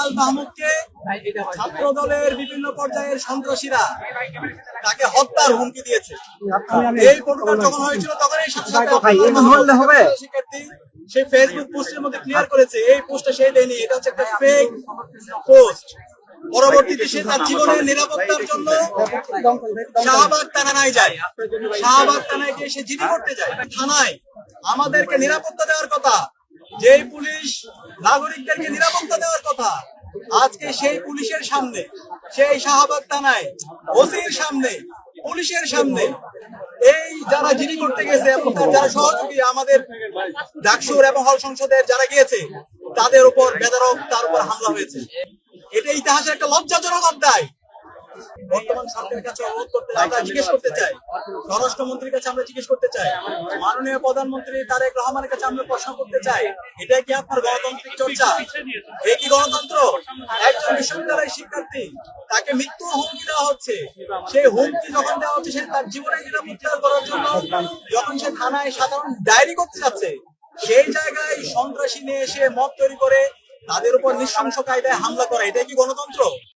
হেলাল মাহমুদকে ছাত্র দলের বিভিন্ন পর্যায়ের সন্ত্রাসীরা তাকে হত্যার হুমকি দিয়েছে। এই প্রোটোকল যখন হয়েছিল তখন এই সাথে সাথে শিক্ষার্থী সেই ফেসবুক পোস্টের মধ্যে ক্লিয়ার করেছে এই পোস্টটা সে দেয়নি, এটা হচ্ছে একটা ফেক পোস্ট। পরবর্তীতে সে তার জীবনের নিরাপত্তার জন্য শাহবাগ থানায় যায়। শাহবাগ থানায় গিয়ে সে জিডি করতে যায়। থানায় আমাদেরকে নিরাপত্তা দেওয়ার কথা, যেই পুলিশ নাগরিকদেরকে নিরাপত্তা দেওয়ার কথা, আজকে সেই পুলিশের সামনে, সেই শাহবাগ থানায় ওসির সামনে, পুলিশের সামনে এই যারা জিডি করতে গেছে এবং তার যারা সহযোগী আমাদের ডাকসুর এবং হল সংসদের যারা গিয়েছে তাদের উপর বেদরক তার উপর হামলা হয়েছে। এটা ইতিহাসের একটা লজ্জাজনক অধ্যায়। বর্তমান সরকারের কাছে অনুরোধ করতে আমরা জিজ্ঞেস করতে চাই, স্বরাষ্ট্রমন্ত্রীর কাছে আমরা জিজ্ঞেস করতে চাই, মাননীয় প্রধানমন্ত্রী তারেক রহমানের কাছে আমরা প্রশ্ন করতে চাই, এটা কি আপনার গণতান্ত্রিক চর্চা? এই কি গণতন্ত্র? একজন বিশ্ববিদ্যালয়ের শিক্ষার্থী তাকে মৃত্যুর হুমকি দেওয়া হচ্ছে। সেই হুমকি যখন দেওয়া হচ্ছে সে তার জীবনের নিরাপত্তা করার জন্য যখন সে থানায় সাধারণ ডায়েরি করতে যাচ্ছে, সেই জায়গায় সন্ত্রাসী নিয়ে এসে মত তৈরি করে তাদের উপর নৃশংস কায়দায় হামলা করা, এটা কি গণতন্ত্র?